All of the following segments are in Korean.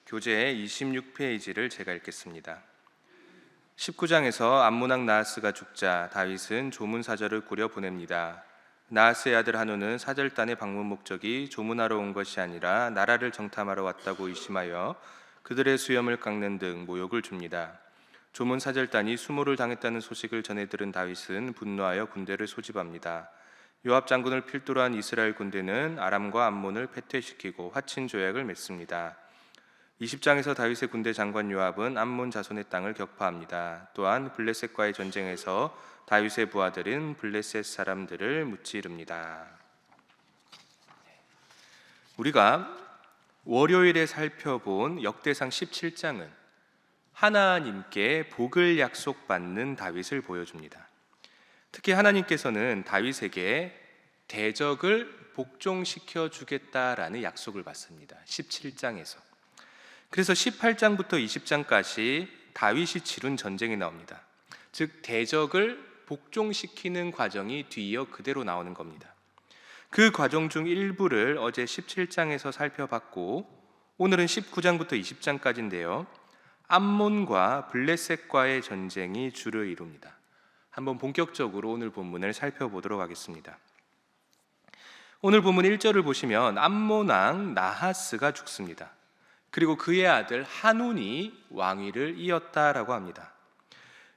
교재 26페이지를 제가 읽겠습니다. 19장에서 암몬왕 나하스가 죽자 다윗은 조문사절을 꾸려 보냅니다. 나하스의 아들 한우는 사절단의 방문 목적이 조문하러 온 것이 아니라 나라를 정탐하러 왔다고 의심하여 그들의 수염을 깎는 등 모욕을 줍니다. 조문 사절단이 수모를 당했다는 소식을 전해 들은 다윗은 분노하여 군대를 소집합니다. 요압 장군을 필두로 한 이스라엘 군대는 아람과 암몬을 패퇴시키고 화친 조약을 맺습니다. 20장에서 다윗의 군대 장관 요압은 암몬 자손의 땅을 격파합니다. 또한 블레셋과의 전쟁에서 다윗의 부하들인 블레셋 사람들을 무찌릅니다. 우리가 월요일에 살펴본 역대상 17장은 하나님께 복을 약속받는 다윗을 보여줍니다. 특히 하나님께서는 다윗에게 대적을 복종시켜 주겠다라는 약속을 받습니다. 17장에서. 그래서 18장부터 20장까지 다윗이 치른 전쟁이 나옵니다. 즉 대적을 복종시키는 과정이 뒤이어 그대로 나오는 겁니다. 그 과정 중 일부를 어제 17장에서 살펴봤고 오늘은 19장부터 20장까지인데요. 암몬과 블레셋과의 전쟁이 주를 이룹니다. 한번 본격적으로 오늘 본문을 살펴보도록 하겠습니다. 오늘 본문 1절을 보시면 암몬 왕 나하스가 죽습니다. 그리고 그의 아들 한운이 왕위를 이었다라고 합니다.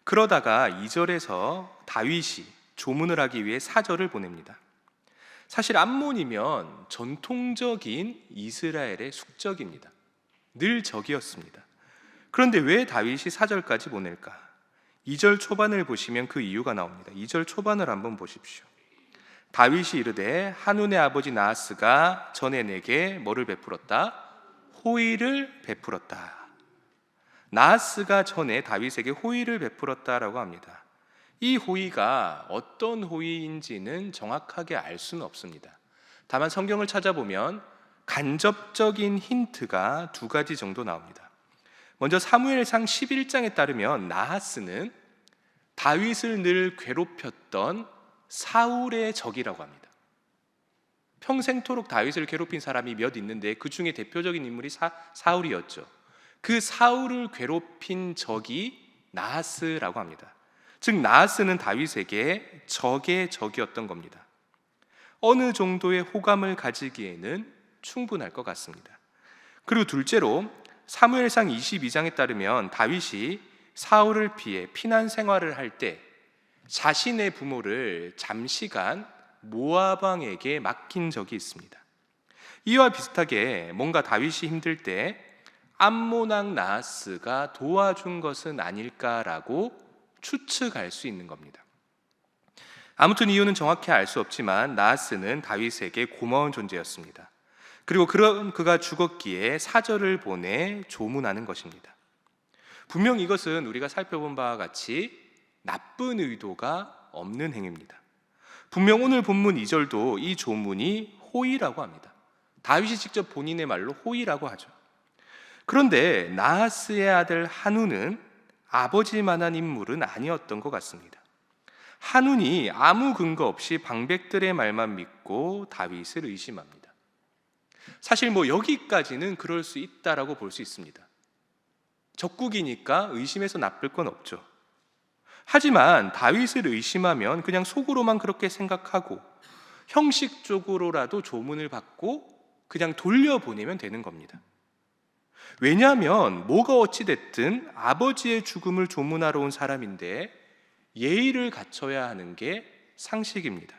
그러다가 2절에서 다윗이 조문을 하기 위해 사절을 보냅니다. 사실 암몬이면 전통적인 이스라엘의 숙적입니다. 늘 적이었습니다. 그런데 왜 다윗이 사절까지 보낼까? 2절 초반을 보시면 그 이유가 나옵니다. 2절 초반을 한번 보십시오. 다윗이 이르되 한운의 아버지 나하스가 전에 내게 뭐를 베풀었다? 호의를 베풀었다. 나하스가 전에 다윗에게 호의를 베풀었다라고 합니다. 이 호의가 어떤 호의인지는 정확하게 알 수는 없습니다. 다만 성경을 찾아보면 간접적인 힌트가 두 가지 정도 나옵니다. 먼저 사무엘상 11장에 따르면 나하스는 다윗을 늘 괴롭혔던 사울의 적이라고 합니다. 평생토록 다윗을 괴롭힌 사람이 몇 있는데 그 중에 대표적인 인물이 사울이었죠. 그 사울을 괴롭힌 적이 나하스라고 합니다. 즉 나하스는 다윗에게 적의 적이었던 겁니다. 어느 정도의 호감을 가지기에는 충분할 것 같습니다. 그리고 둘째로 사무엘상 22장에 따르면 다윗이 사울을 피해 피난 생활을 할 때 자신의 부모를 잠시간 모압 왕에게 맡긴 적이 있습니다. 이와 비슷하게 뭔가 다윗이 힘들 때 암몬 왕 나하스가 도와준 것은 아닐까라고 추측할 수 있는 겁니다. 아무튼 이유는 정확히 알 수 없지만 나하스는 다윗에게 고마운 존재였습니다. 그리고 그가 죽었기에 사절을 보내 조문하는 것입니다. 분명 이것은 우리가 살펴본 바와 같이 나쁜 의도가 없는 행위입니다. 분명 오늘 본문 2절도 이 조문이 호의라고 합니다. 다윗이 직접 본인의 말로 호의라고 하죠. 그런데 나하스의 아들 한운은 아버지만한 인물은 아니었던 것 같습니다. 한운이 아무 근거 없이 방백들의 말만 믿고 다윗을 의심합니다. 사실 여기까지는 그럴 수 있다라고 볼 수 있습니다. 적국이니까 의심해서 나쁠 건 없죠. 하지만 다윗을 의심하면 그냥 속으로만 그렇게 생각하고 형식적으로라도 조문을 받고 그냥 돌려보내면 되는 겁니다. 왜냐하면 뭐가 어찌됐든 아버지의 죽음을 조문하러 온 사람인데 예의를 갖춰야 하는 게 상식입니다.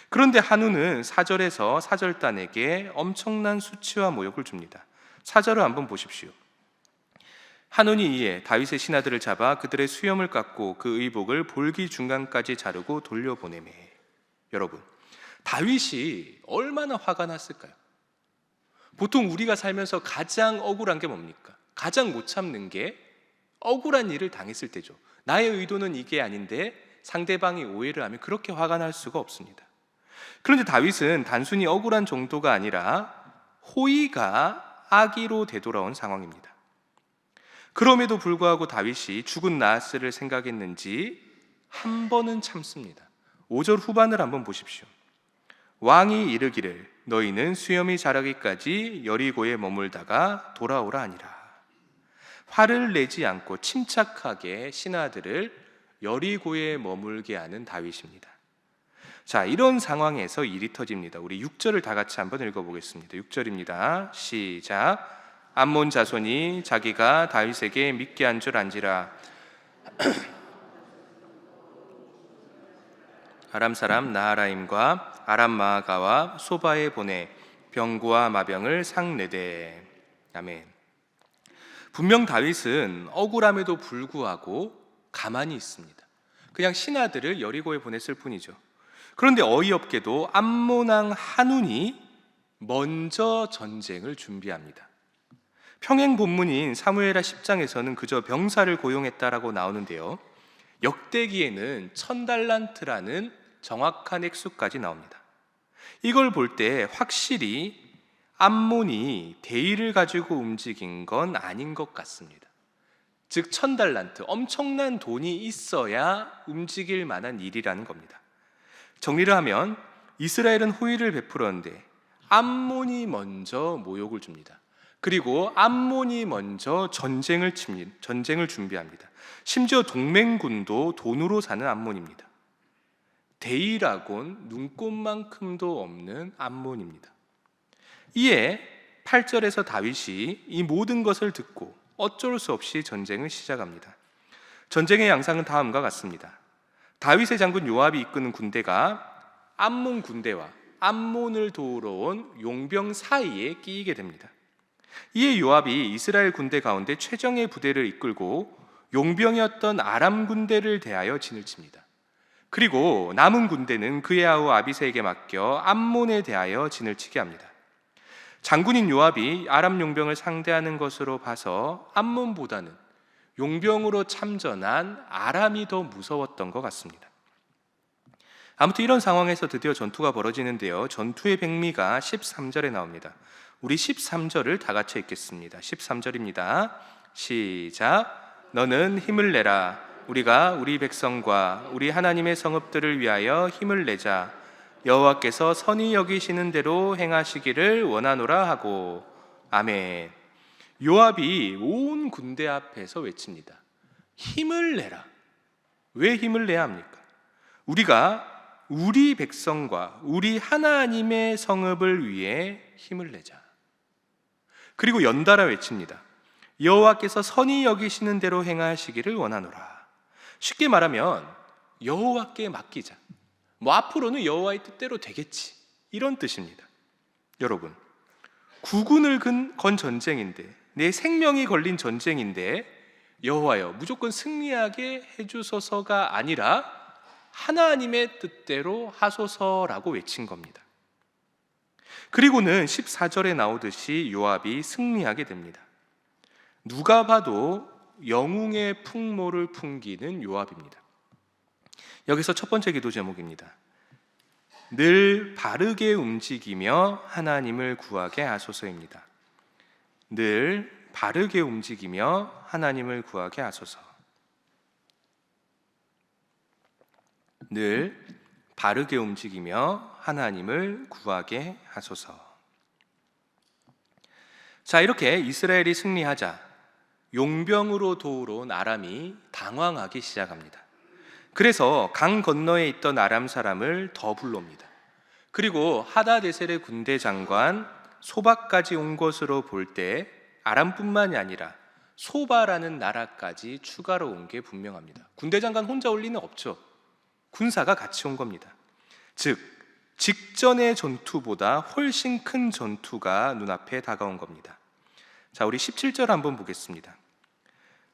그런데 한우는 사절에서 사절단에게 엄청난 수치와 모욕을 줍니다. 사절을 한번 보십시오. 한운이 이에 다윗의 신하들을 잡아 그들의 수염을 깎고 그 의복을 볼기 중간까지 자르고 돌려보내매. 여러분, 다윗이 얼마나 화가 났을까요? 보통 우리가 살면서 가장 억울한 게 뭡니까? 가장 못 참는 게 억울한 일을 당했을 때죠. 나의 의도는 이게 아닌데 상대방이 오해를 하면 그렇게 화가 날 수가 없습니다. 그런데 다윗은 단순히 억울한 정도가 아니라 호의가 악의로 되돌아온 상황입니다. 그럼에도 불구하고 다윗이 죽은 나하스를 생각했는지 한 번은 참습니다. 5절 후반을 한번 보십시오. 왕이 이르기를 너희는 수염이 자라기까지 여리고에 머물다가 돌아오라 하니라. 화를 내지 않고 침착하게 신하들을 여리고에 머물게 하는 다윗입니다. 자, 이런 상황에서 일이 터집니다. 우리 6절을 다 같이 한번 읽어보겠습니다. 6절입니다. 시작. 암몬 자손이 자기가 다윗에게 믿게 한 줄 안지라. 아람 사람 나하라임과 아람 마아가와 소바에 보내 병구와 마병을 상내되. 아멘. 분명 다윗은 억울함에도 불구하고 가만히 있습니다. 그냥 신하들을 여리고에 보냈을 뿐이죠. 그런데 어이없게도 암몬 왕 한운이 먼저 전쟁을 준비합니다. 평행 본문인 사무엘하 10장에서는 그저 병사를 고용했다라고 나오는데요, 역대기에는 1000달란트라는 정확한 액수까지 나옵니다. 이걸 볼 때 확실히 암몬이 대의를 가지고 움직인 건 아닌 것 같습니다. 즉 1000달란트, 엄청난 돈이 있어야 움직일 만한 일이라는 겁니다. 정리를 하면 이스라엘은 호의를 베풀었는데 암몬이 먼저 모욕을 줍니다. 그리고 암몬이 먼저 전쟁을 준비합니다. 심지어 동맹군도 돈으로 사는 암몬입니다. 대의라곤 눈꼽만큼도 없는 암몬입니다. 이에 8절에서 다윗이 이 모든 것을 듣고 어쩔 수 없이 전쟁을 시작합니다. 전쟁의 양상은 다음과 같습니다. 다윗의 장군 요압이 이끄는 군대가 암몬 군대와 암몬을 도우러 온 용병 사이에 끼이게 됩니다. 이에 요압이 이스라엘 군대 가운데 최정예 부대를 이끌고 용병이었던 아람 군대를 대하여 진을 칩니다. 그리고 남은 군대는 그의 아우 아비새에게 맡겨 암몬에 대하여 진을 치게 합니다. 장군인 요압이 아람 용병을 상대하는 것으로 봐서 암몬보다는 용병으로 참전한 아람이 더 무서웠던 것 같습니다. 아무튼 이런 상황에서 드디어 전투가 벌어지는데요, 전투의 백미가 13절에 나옵니다. 우리 13절을 다 같이 읽겠습니다. 13절입니다. 시작. 너는 힘을 내라. 우리가 우리 백성과 우리 하나님의 성읍들을 위하여 힘을 내자. 여호와께서 선히 여기시는 대로 행하시기를 원하노라 하고. 아멘. 요압이 온 군대 앞에서 외칩니다. 힘을 내라. 왜 힘을 내야 합니까? 우리가 우리 백성과 우리 하나님의 성읍을 위해 힘을 내자. 그리고 연달아 외칩니다. 여호와께서 선히 여기시는 대로 행하시기를 원하노라. 쉽게 말하면 여호와께 맡기자. 앞으로는 여호와의 뜻대로 되겠지, 이런 뜻입니다. 여러분, 국군을 건 전쟁인데, 내 생명이 걸린 전쟁인데 여호와여 무조건 승리하게 해주소서가 아니라 하나님의 뜻대로 하소서라고 외친 겁니다. 그리고는 14절에 나오듯이 요압이 승리하게 됩니다. 누가 봐도 영웅의 풍모를 풍기는 요압입니다. 여기서 첫 번째 기도 제목입니다. 늘 바르게 움직이며 하나님을 구하게 하소서입니다. 늘 바르게 움직이며 하나님을 구하게 하소서. 늘 바르게 움직이며 하나님을 구하게 하소서. 자, 이렇게 이스라엘이 승리하자 용병으로 도우러 온 아람이 당황하기 시작합니다. 그래서 강 건너에 있던 아람 사람을 더 불러옵니다. 그리고 하다데셀의 군대 장관 소바까지 온 것으로 볼 때 아람뿐만이 아니라 소바라는 나라까지 추가로 온 게 분명합니다. 군대 장관 혼자 올 리는 없죠. 군사가 같이 온 겁니다. 즉 직전의 전투보다 훨씬 큰 전투가 눈앞에 다가온 겁니다. 자, 우리 17절 한번 보겠습니다.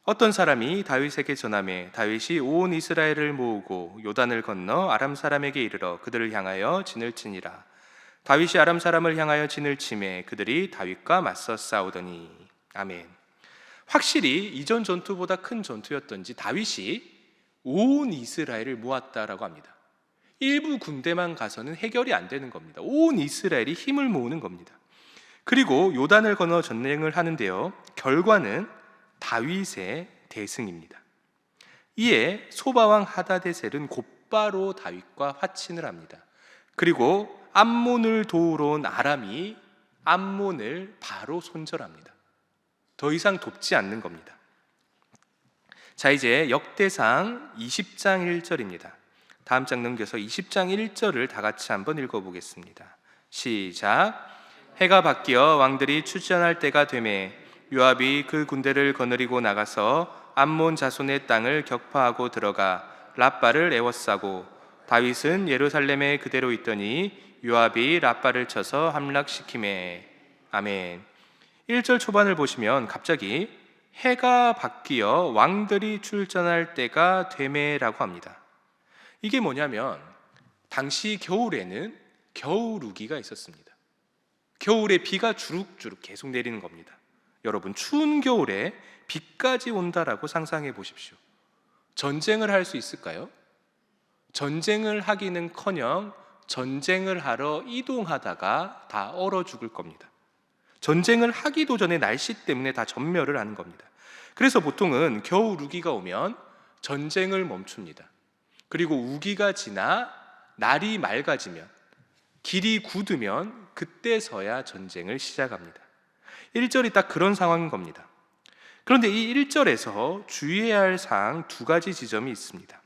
어떤 사람이 다윗에게 전하매 다윗이 온 이스라엘을 모으고 요단을 건너 아람 사람에게 이르러 그들을 향하여 진을 치니라. 다윗이 아람 사람을 향하여 진을 치매 그들이 다윗과 맞서 싸우더니. 아멘. 확실히 이전 전투보다 큰 전투였던지 다윗이 온 이스라엘을 모았다라고 합니다. 일부 군대만 가서는 해결이 안 되는 겁니다. 온 이스라엘이 힘을 모으는 겁니다. 그리고 요단을 건너 전쟁을 하는데요, 결과는 다윗의 대승입니다. 이에 소바왕 하다데셀은 곧바로 다윗과 화친을 합니다. 그리고 암몬을 도우러 온 아람이 암몬을 바로 손절합니다. 더 이상 돕지 않는 겁니다. 자, 이제 역대상 20장 1절입니다. 다음 장 넘겨서 20장 1절을 다 같이 한번 읽어보겠습니다. 시작. 해가 바뀌어 왕들이 출전할 때가 되매 요압이 그 군대를 거느리고 나가서 암몬 자손의 땅을 격파하고 들어가 랍바를 에워싸고 다윗은 예루살렘에 그대로 있더니 요압이 랍바를 쳐서 함락시키매. 아멘. 1절 초반을 보시면 갑자기 해가 바뀌어 왕들이 출전할 때가 되매라고 합니다. 이게 뭐냐면 당시 겨울에는 겨울우기가 있었습니다. 겨울에 비가 주룩주룩 계속 내리는 겁니다. 여러분, 추운 겨울에 비까지 온다라고 상상해 보십시오. 전쟁을 할 수 있을까요? 전쟁을 하기는커녕 전쟁을 하러 이동하다가 다 얼어 죽을 겁니다. 전쟁을 하기도 전에 날씨 때문에 다 전멸을 하는 겁니다. 그래서 보통은 겨울 우기가 오면 전쟁을 멈춥니다. 그리고 우기가 지나 날이 맑아지면, 길이 굳으면 그때서야 전쟁을 시작합니다. 1절이 딱 그런 상황인 겁니다. 그런데 이 1절에서 주의해야 할 사항 두 가지 지점이 있습니다.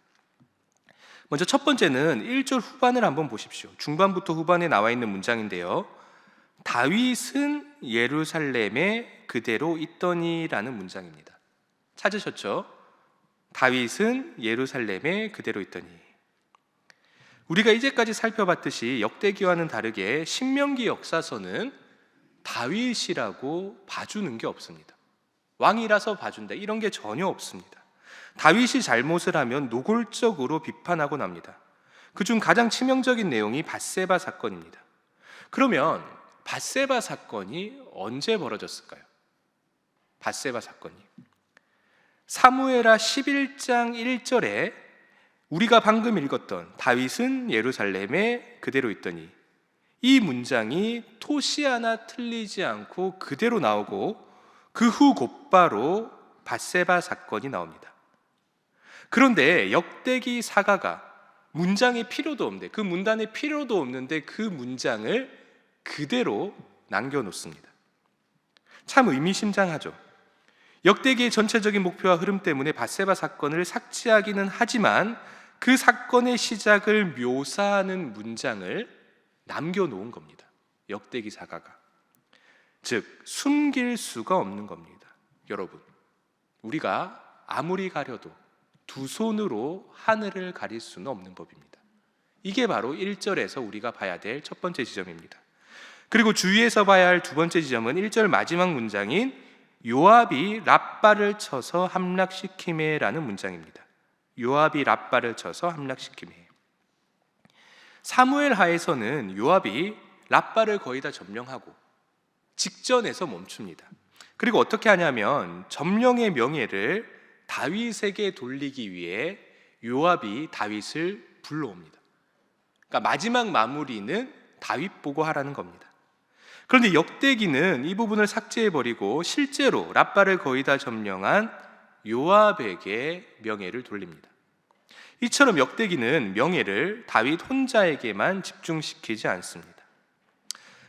먼저 첫 번째는 1절 후반을 한번 보십시오. 중반부터 후반에 나와 있는 문장인데요, 다윗은 예루살렘에 그대로 있더니라는 문장입니다. 찾으셨죠? 다윗은 예루살렘에 그대로 있더니. 우리가 이제까지 살펴봤듯이 역대기와는 다르게 신명기 역사서는 다윗이라고 봐주는 게 없습니다. 왕이라서 봐준다 이런 게 전혀 없습니다. 다윗이 잘못을 하면 노골적으로 비판하고 납니다. 그중 가장 치명적인 내용이 밧세바 사건입니다. 그러면 밧세바 사건이 언제 벌어졌을까요? 밧세바 사건이 사무엘하 11장 1절에 우리가 방금 읽었던 다윗은 예루살렘에 그대로 있더니, 이 문장이 토시 하나 틀리지 않고 그대로 나오고 그 후 곧바로 밧세바 사건이 나옵니다. 그런데 역대기 사가가 문장에 필요도 없는데, 그 문단에 필요도 없는데 그 문장을 그대로 남겨놓습니다. 참 의미심장하죠. 역대기의 전체적인 목표와 흐름 때문에 밧세바 사건을 삭제하기는 하지만 그 사건의 시작을 묘사하는 문장을 남겨놓은 겁니다. 역대기 사가가. 즉 숨길 수가 없는 겁니다. 여러분, 우리가 아무리 가려도 두 손으로 하늘을 가릴 수는 없는 법입니다. 이게 바로 1절에서 우리가 봐야 될 첫 번째 지점입니다. 그리고 주의해서 봐야 할 두 번째 지점은 1절 마지막 문장인 요압이 랍바를 쳐서 함락시키매라는 문장입니다. 요압이 랍바를 쳐서 함락시키매. 사무엘 하에서는 요압이 랍바를 거의 다 점령하고 직전에서 멈춥니다. 그리고 어떻게 하냐면 점령의 명예를 다윗에게 돌리기 위해 요압이 다윗을 불러옵니다. 그러니까 마지막 마무리는 다윗 보고 하라는 겁니다. 그런데 역대기는 이 부분을 삭제해버리고 실제로 랍바를 거의 다 점령한 요압에게 명예를 돌립니다. 이처럼 역대기는 명예를 다윗 혼자에게만 집중시키지 않습니다.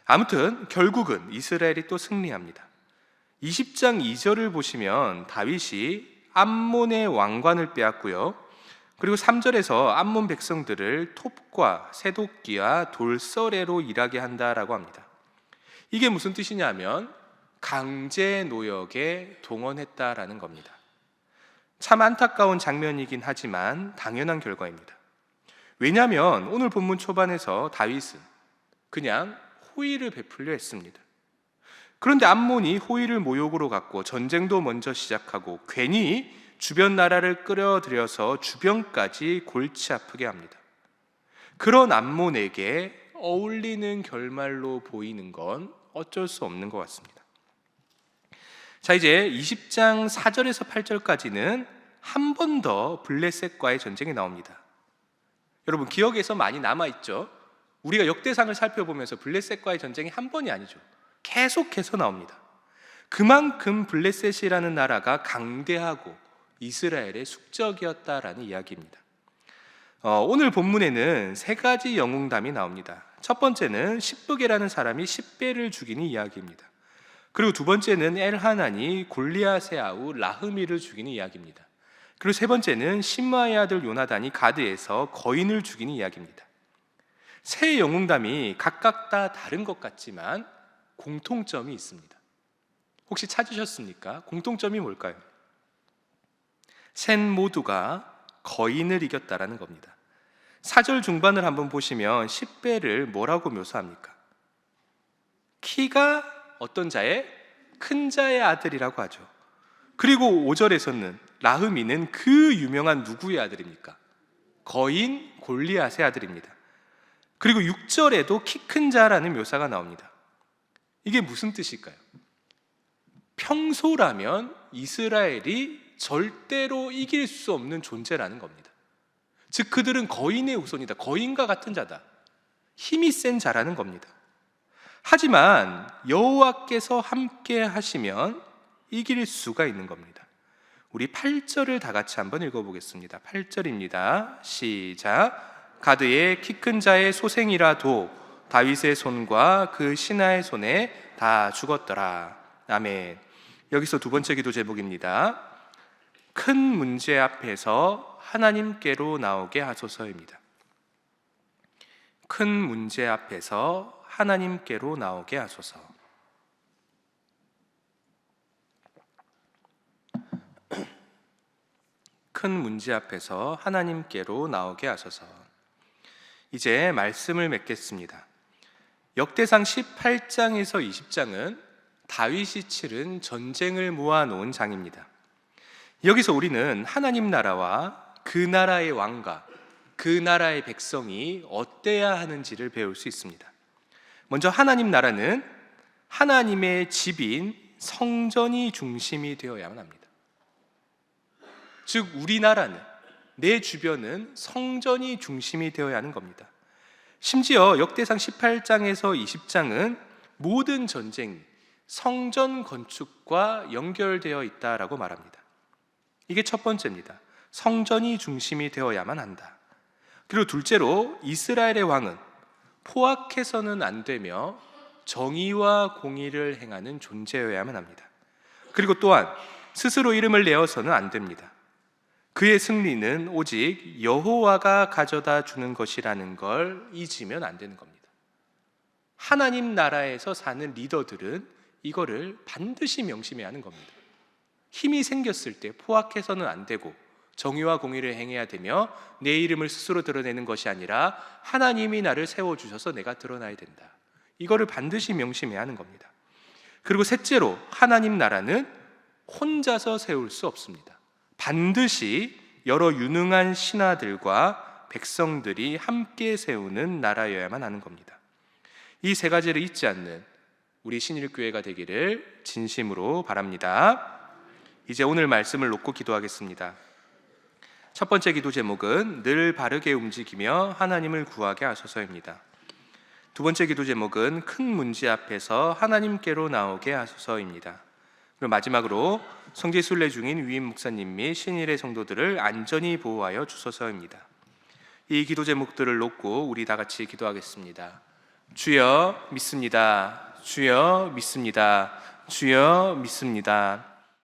아무튼 결국은 이스라엘이 또 승리합니다. 20장 2절을 보시면 다윗이 암몬의 왕관을 빼앗고요, 그리고 3절에서 암몬 백성들을 톱과 새도끼와 돌서래로 일하게 한다라고 합니다. 이게 무슨 뜻이냐면 강제 노역에 동원했다라는 겁니다. 참 안타까운 장면이긴 하지만 당연한 결과입니다. 왜냐하면 오늘 본문 초반에서 다윗은 그냥 호의를 베풀려 했습니다. 그런데 암몬이 호의를 모욕으로 갖고 전쟁도 먼저 시작하고 괜히 주변 나라를 끌어들여서 주변까지 골치 아프게 합니다. 그런 암몬에게 어울리는 결말로 보이는 건 어쩔 수 없는 것 같습니다. 자, 이제 20장 4절에서 8절까지는 한 번 더 블레셋과의 전쟁이 나옵니다. 여러분 기억에서 많이 남아있죠? 우리가 역대상을 살펴보면서 블레셋과의 전쟁이 한 번이 아니죠. 계속해서 나옵니다. 그만큼 블레셋이라는 나라가 강대하고 이스라엘의 숙적이었다라는 이야기입니다. 오늘 본문에는 세 가지 영웅담이 나옵니다. 첫 번째는 십브게라는 사람이 십배를 죽이는 이야기입니다. 그리고 두 번째는 엘하난이 골리앗의 아우 라흐미를 죽이는 이야기입니다. 그리고 세 번째는 심마의 아들 요나단이 가드에서 거인을 죽이는 이야기입니다. 세 영웅담이 각각 다 다른 것 같지만 공통점이 있습니다. 혹시 찾으셨습니까? 공통점이 뭘까요? 셋 모두가 거인을 이겼다라는 겁니다. 4절 중반을 한번 보시면 십배를 뭐라고 묘사합니까? 키가 어떤 자의? 큰 자의 아들이라고 하죠. 그리고 5절에서는 라흐미는 그 유명한 누구의 아들입니까? 거인 골리앗의 아들입니다. 그리고 6절에도 키 큰 자라는 묘사가 나옵니다. 이게 무슨 뜻일까요? 평소라면 이스라엘이 절대로 이길 수 없는 존재라는 겁니다. 즉 그들은 거인의 후손이다. 거인과 같은 자다. 힘이 센 자라는 겁니다. 하지만 여호와께서 함께 하시면 이길 수가 있는 겁니다. 우리 8절을 다 같이 한번 읽어보겠습니다. 8절입니다. 시작. 가드의 키 큰 자의 소생이라도 다윗의 손과 그 신하의 손에 다 죽었더라. 아멘. 여기서 두 번째 기도 제목입니다. 큰 문제 앞에서 하나님께로 나오게 하소서입니다. 큰 문제 앞에서 하나님께로 나오게 하소서. 큰 문제 앞에서 하나님께로 나오게 하소서. 이제 말씀을 맺겠습니다. 역대상 18장에서 20장은 다윗이 치른 전쟁을 모아놓은 장입니다. 여기서 우리는 하나님 나라와 그 나라의 왕과 그 나라의 백성이 어때야 하는지를 배울 수 있습니다. 먼저 하나님 나라는 하나님의 집인 성전이 중심이 되어야만 합니다. 즉 우리나라는, 내 주변은 성전이 중심이 되어야 하는 겁니다. 심지어 역대상 18장에서 20장은 모든 전쟁이 성전 건축과 연결되어 있다라고 말합니다. 이게 첫 번째입니다. 성전이 중심이 되어야만 한다. 그리고 둘째로 이스라엘의 왕은 포악해서는 안 되며 정의와 공의를 행하는 존재여야만 합니다. 그리고 또한 스스로 이름을 내어서는 안 됩니다. 그의 승리는 오직 여호와가 가져다 주는 것이라는 걸 잊으면 안 되는 겁니다. 하나님 나라에서 사는 리더들은 이거를 반드시 명심해야 하는 겁니다. 힘이 생겼을 때 포악해서는 안 되고 정의와 공의를 행해야 되며 내 이름을 스스로 드러내는 것이 아니라 하나님이 나를 세워주셔서 내가 드러나야 된다. 이거를 반드시 명심해야 하는 겁니다. 그리고 셋째로 하나님 나라는 혼자서 세울 수 없습니다. 반드시 여러 유능한 신하들과 백성들이 함께 세우는 나라여야만 하는 겁니다. 이 세 가지를 잊지 않는 우리 신일교회가 되기를 진심으로 바랍니다. 이제 오늘 말씀을 놓고 기도하겠습니다. 첫 번째 기도 제목은 늘 바르게 움직이며 하나님을 구하게 하소서입니다. 두 번째 기도 제목은 큰 문제 앞에서 하나님께로 나오게 하소서입니다. 그리고 마지막으로 성지 순례 중인 위임 목사님 및 신일의 성도들을 안전히 보호하여 주소서입니다. 이 기도 제목들을 놓고 우리 다 같이 기도하겠습니다. 주여 믿습니다. 주여 믿습니다. 주여 믿습니다.